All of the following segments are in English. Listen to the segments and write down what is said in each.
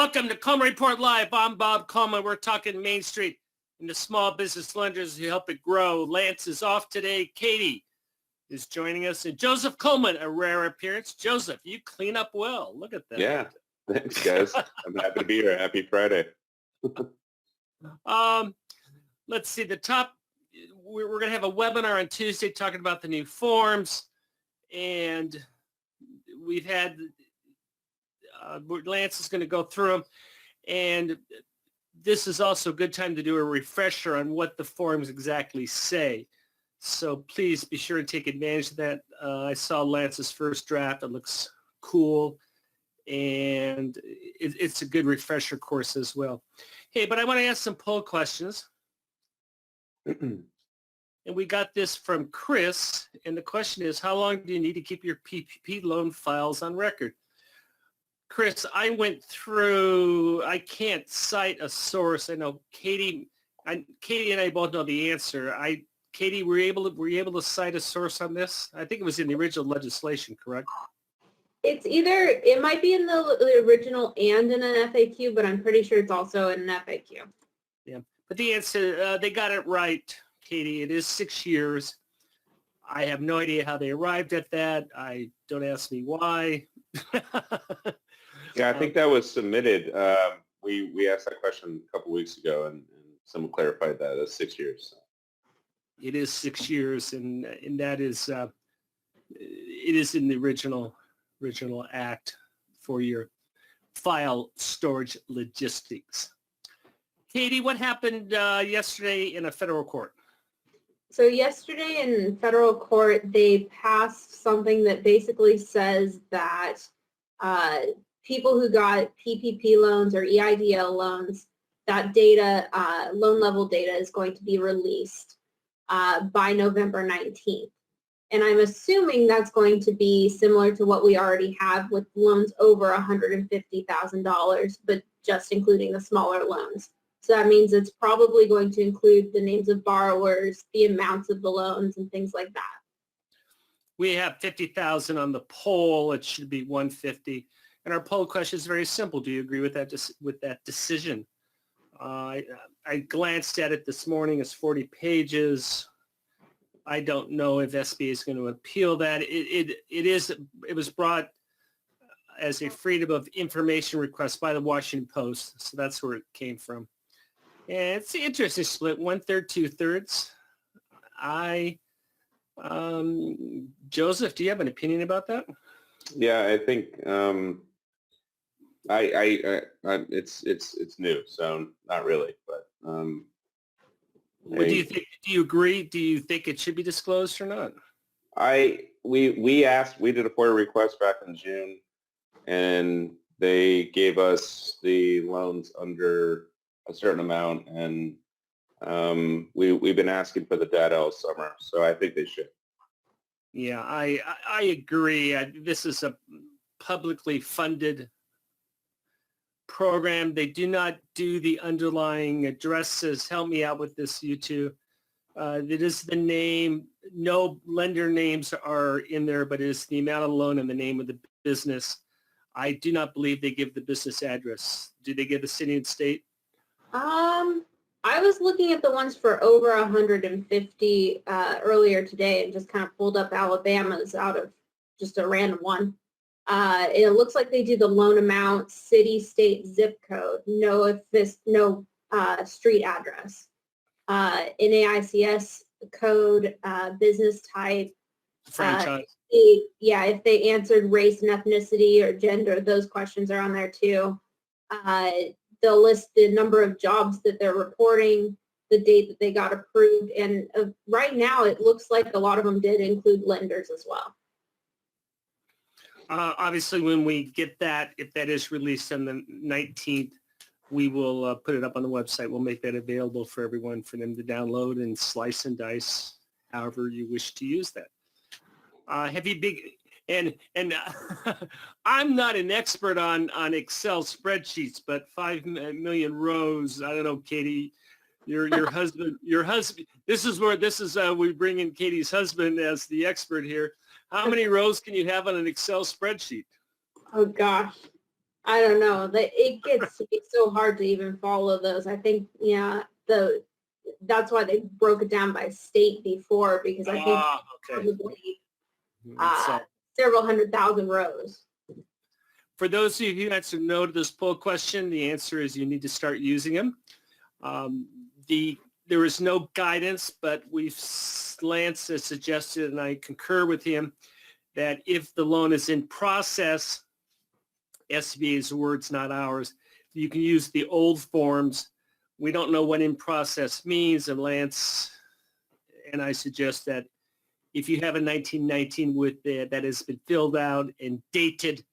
Welcome to Coleman Report Live. I'm Bob Coleman. We're talking Main Street and the small business lenders who help it grow. Lance is off today. Katie is joining us. And Joseph Coleman, a rare appearance. Joseph, you clean up well. Look at that. Yeah. Thanks, guys. I'm happy to be here. Happy Friday. Let's see. We're going to have a webinar on Tuesday talking about the new forms. And we've had... Lance is going to go through them, and this is also a good time to do a refresher on what the forms exactly say. So please be sure to take advantage of that. I saw Lance's first draft. It looks cool, and it's a good refresher course as well. Hey, but I want to ask some poll questions. And we got this from Chris, and the question is, how long do you need to keep your PPP loan files on record? Chris, I went through, I can't cite a source. I know Katie and I both know the answer. Katie, were you able to cite a source on this? I think it was in the original legislation, correct? It might be in the original and in an FAQ, but I'm pretty sure it's also in an FAQ. Yeah, but the answer, they got it right, Katie. It is 6 years. I have no idea how they arrived at that. Don't ask me why. Yeah, I think that was submitted. We asked that question a couple weeks ago, and someone clarified that as 6 years. So. It is 6 years, and that is it is in the original act for your file storage logistics. Katie, what happened yesterday in a federal court? So yesterday in federal court, they passed something that basically says that people who got PPP loans or EIDL loans, that data, loan level data is going to be released by November 19th. And I'm assuming that's going to be similar to what we already have with loans over $150,000, but just including the smaller loans. So that means it's probably going to include the names of borrowers, the amounts of the loans, and things like that. We have 50,000 on the poll. It should be 150. And our poll question is very simple. Do you agree with that decision? I glanced at it this morning. It's 40 pages. I don't know if SBA is going to appeal that. It was brought as a Freedom of Information request by the Washington Post. So that's where it came from. And it's an interesting split, 1/3, 2/3. Joseph, do you have an opinion about that? Yeah, I think it's new, so not really. But What do you think? Do you agree? Do you think it should be disclosed or not? We did a FOIA request back in June, and they gave us the loans under a certain amount, and we've been asking for the data all summer, so I think they should. Yeah, I agree. This is a publicly funded program. They do not do the underlying addresses. Help me out with this, you two. It is the name. No lender names are in there, but it is the amount of loan and the name of the business. I do not believe they give the business address. Do they give the city and state? I was looking at the ones for over 150 earlier today and just kind of pulled up Alabama's out of just a random one. It looks like they do the loan amount, city, state, zip code, no street address, NAICS code, business type. Franchise. If they answered race and ethnicity or gender, those questions are on there too. They'll list the number of jobs that they're reporting, the date that they got approved, and right now it looks like a lot of them did include lenders as well. Obviously, when we get that, if that is released on the 19th, we will put it up on the website. We'll make that available for everyone for them to download and slice and dice however you wish to use that. I'm not an expert on Excel spreadsheets, but 5 million rows. I don't know, Katie. Your husband. This is we bring in Katie's husband as the expert here. How many rows can you have on an Excel spreadsheet? Oh gosh, I don't know. It gets to be so hard to even follow those. I think, yeah, that's why they broke it down by state before, because I think Okay. probably So several 100,000 rows. for those of you who answered no to this poll question, the answer is you need to start using them. There is no guidance, but Lance has suggested, and I concur with him, that if the loan is in process, SBA's words, not ours, you can use the old forms. We don't know what in process means, and Lance and I suggest that if you have a 1919 with that has been filled out and dated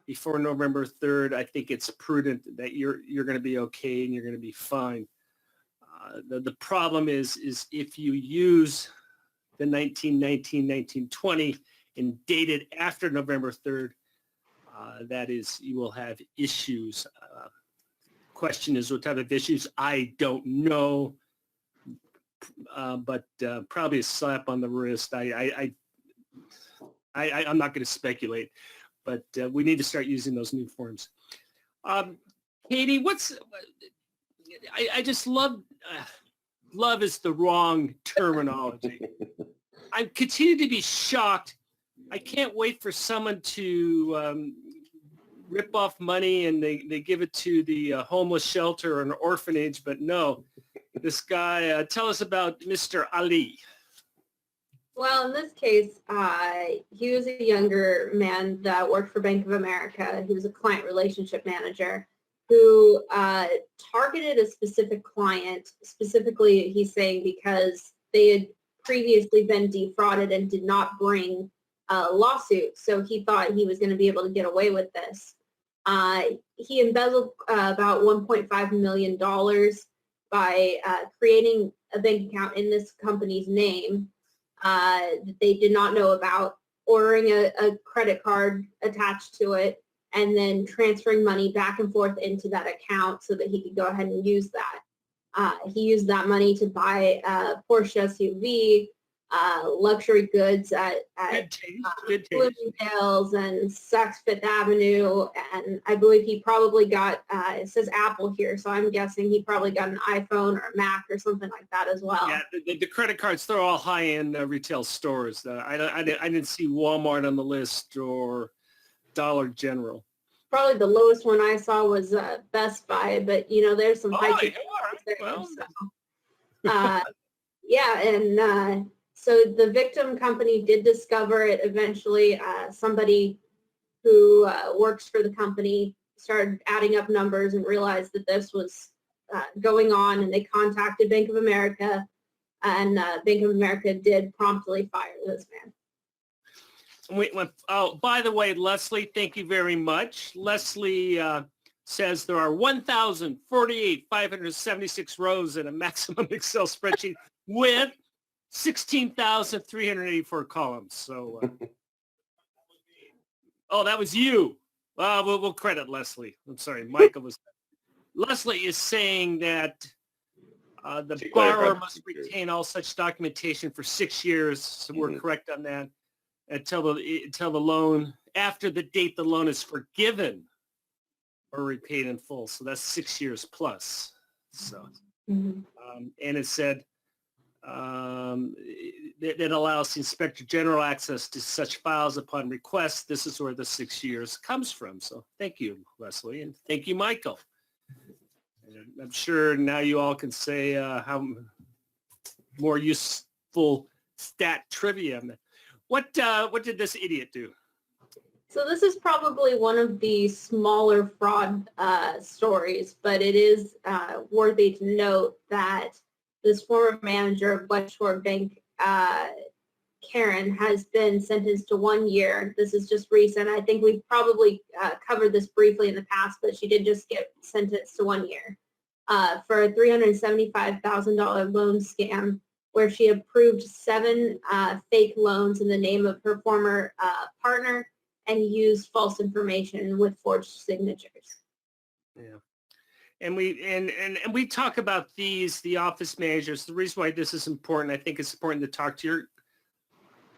before November 3rd, I think it's prudent that you're going to be okay and you're going to be fine. The problem is if you use the 1919, 1920 and dated after November 3rd, that is, you will have issues. Question is what type of issues? I don't know, but probably a slap on the wrist. I'm not going to speculate, but we need to start using those new forms. Katie, I just love is the wrong terminology. I continue to be shocked. I can't wait for someone to rip off money and they give it to the homeless shelter or an orphanage, but no, this guy, tell us about Mr. Ali. Well, in this case, he was a younger man that worked for Bank of America. He was a client relationship manager who targeted a specific client. Specifically, he's saying because they had previously been defrauded and did not bring a lawsuit. So he thought he was going to be able to get away with this. He embezzled about $1.5 million by creating a bank account in this company's name that they did not know about, ordering a credit card attached to it, and then transferring money back and forth into that account so that he could go ahead and use that. He used that money to buy a Porsche SUV, luxury goods at Bloomingdale's and Saks Fifth Avenue, and I believe he probably got, it says Apple here, so I'm guessing he probably got an iPhone or a Mac or something like that as well. Yeah, the credit cards, they're all high-end retail stores. I didn't see Walmart on the list or Dollar General. Probably the lowest one I saw was Best Buy, but there's some high ticket there. Well. So. Yeah, and so the victim company did discover it eventually. Somebody who works for the company started adding up numbers and realized that this was going on, and they contacted Bank of America, and Bank of America did promptly fire this man. Oh, by the way, Leslie, thank you very much. Leslie says there are 1,048,576 rows in a maximum Excel spreadsheet with 16,384 columns. So, oh, that was you. We'll credit Leslie. I'm sorry, Michael was. Leslie is saying that the borrower must retain all such documentation for 6 years. So we're correct on that. Until the loan, after the date the loan is forgiven or repaid in full. So that's 6 years plus. So, and it said that allows the Inspector General access to such files upon request. This is where the 6 years comes from. So thank you, Leslie, and thank you, Michael. And I'm sure now you all can say how more useful stat trivia. What did this idiot do? So this is probably one of the smaller fraud stories, but it is worthy to note that this former manager of West Shore Bank, Karen, has been sentenced to 1 year. This is just recent. I think we've probably covered this briefly in the past, but she did just get sentenced to 1 year for a $375,000 loan scam, where she approved 7 fake loans in the name of her former partner and used false information with forged signatures. Yeah. And we talk about the office managers. The reason why this is important, I think it's important to talk to your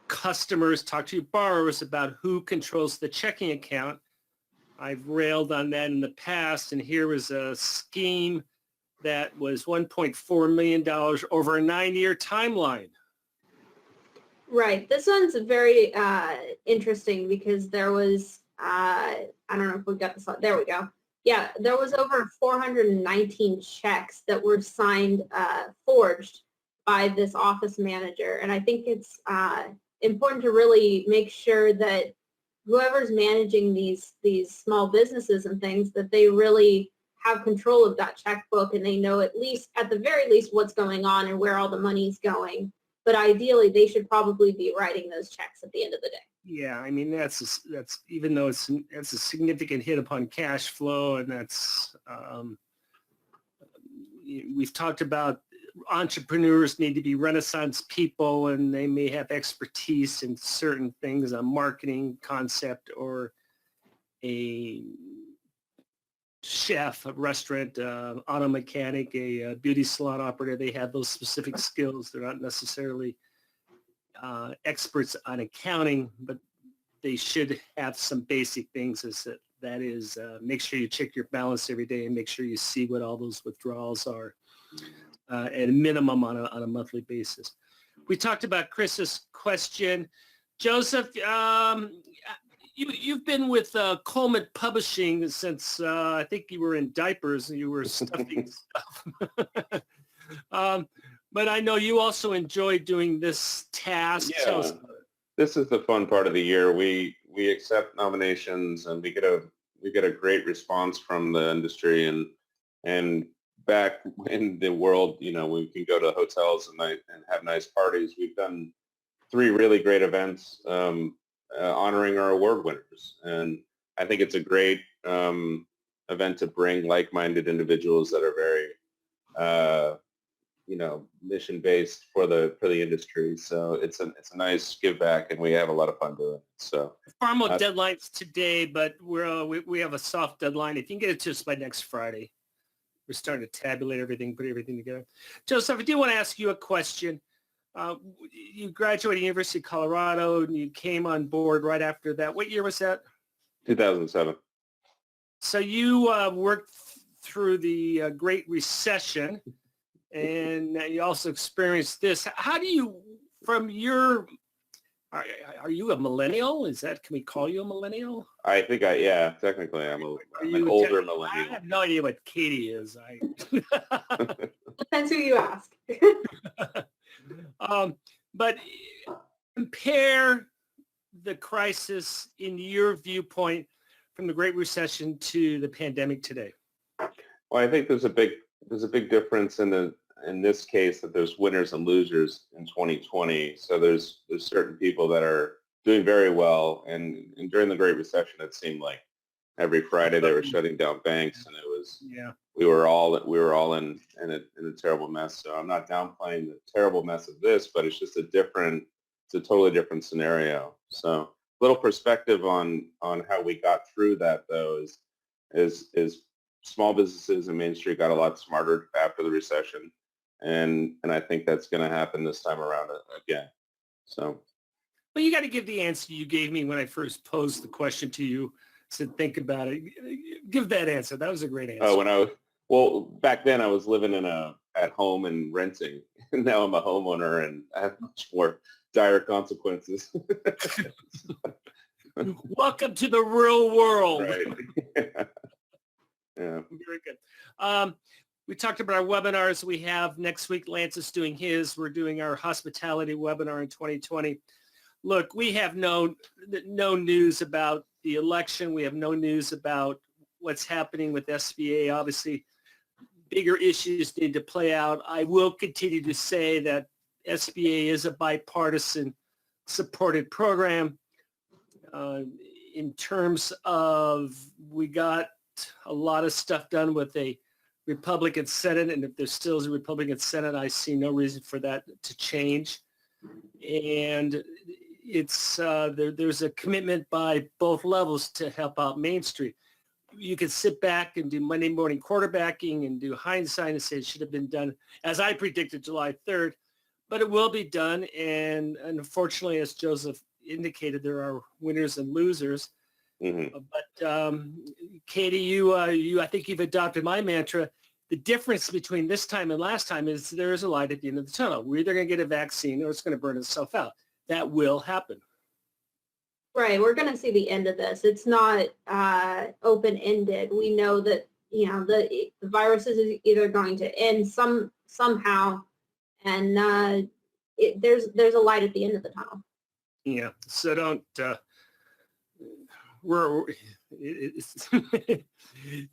customers, talk to your borrowers about who controls the checking account. I've railed on that in the past, and here was a scheme that was $1.4 million over a 9-year timeline. Right. This one's very interesting because there was, I don't know if we got this on. There we go. Yeah, there was over 419 checks that were signed, forged by this office manager. And I think it's important to really make sure that whoever's managing these small businesses and things, that they really have control of that checkbook and they know at the very least what's going on and where all the money's going. But ideally, they should probably be writing those checks at the end of the day. Yeah, I mean that's even though that's a significant hit upon cash flow, and that's we've talked about entrepreneurs need to be Renaissance people, and they may have expertise in certain things, a marketing concept or a chef, a restaurant, auto mechanic, a beauty salon operator. They have those specific skills. They're not necessarily experts on accounting, but they should have some basic things. That is, make sure you check your balance every day and make sure you see what all those withdrawals are at a minimum on a monthly basis. We talked about Chris's question. Joseph, you've been with Coleman Publishing since I think you were in diapers and you were stuffing stuff. But I know you also enjoy doing this task. Yeah, this is the fun part of the year. We accept nominations and we get a great response from the industry, and back in the world, we can go to hotels and have nice parties. We've done 3 really great events honoring our award winners, and I think it's a great event to bring like-minded individuals that are very mission-based for the industry. So it's a nice give back, and we have a lot of fun doing it. So formal deadlines today, but we have a soft deadline. If you can get it to us by next Friday, we're starting to tabulate everything, put everything together. Joseph, I do want to ask you a question. You graduated University of Colorado, and you came on board right after that. What year was that? 2007. So you worked through the Great Recession, and you also experienced this. How do you, from your, are you a millennial? Can we call you a millennial? I think technically I'm an older millennial. I have no idea what Katie is. Depends who you ask. But compare the crisis in your viewpoint from the Great Recession to the pandemic today. Well, I think there's a big difference in this case that there's winners and losers in 2020. So there's certain people that are doing very well, and during the Great Recession, it seemed like every Friday they were shutting down banks, and it was we were all in a terrible mess. So I'm not downplaying the terrible mess of this, but it's just it's a totally different scenario. So little perspective on how we got through that though is small businesses in Main Street got a lot smarter after the recession, and I think that's going to happen this time around again. So. Well, you got to give the answer you gave me when I first posed the question to you. Said, think about it. Give that answer. That was a great answer. Back then I was living at home and renting. Now I'm a homeowner and I have much more dire consequences. Welcome to the real world. Right. Yeah. Very good. We talked about our webinars we have next week. Lance is doing his. We're doing our hospitality webinar in 2020. Look, we have no news about the election. We have no news about what's happening with SBA. Obviously, bigger issues need to play out. I will continue to say that SBA is a bipartisan supported program. In terms of, we got a lot of stuff done with a Republican Senate, and if there still is a Republican Senate, I see no reason for that to change. And it's there's a commitment by both levels to help out Main Street. You could sit back and do Monday morning quarterbacking and do hindsight and say it should have been done, as I predicted, July 3rd, but it will be done. And unfortunately, as Joseph indicated, there are winners and losers. But Katie, you, I think you've adopted my mantra. The difference between this time and last time is there is a light at the end of the tunnel. We're either going to get a vaccine or it's going to burn itself out. That will happen. Right. We're going to see the end of this. It's not open-ended. We know that, you know, the virus is either going to end somehow, and there's a light at the end of the tunnel. Yeah. So don't, it's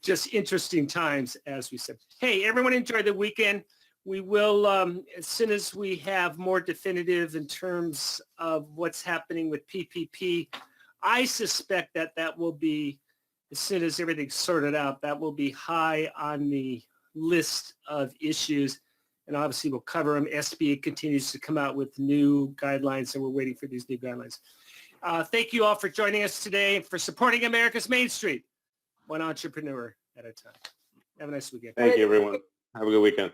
just interesting times, as we said. Hey, everyone enjoy the weekend. We will, as soon as we have more definitive in terms of what's happening with PPP, I suspect that that will be, as soon as everything's sorted out, that will be high on the list of issues. And obviously we'll cover them. SBA continues to come out with new guidelines, and we're waiting for these new guidelines. Thank you all for joining us today, for supporting America's Main Street, one entrepreneur at a time. Have a nice weekend. Thank you, everyone. Have a good weekend.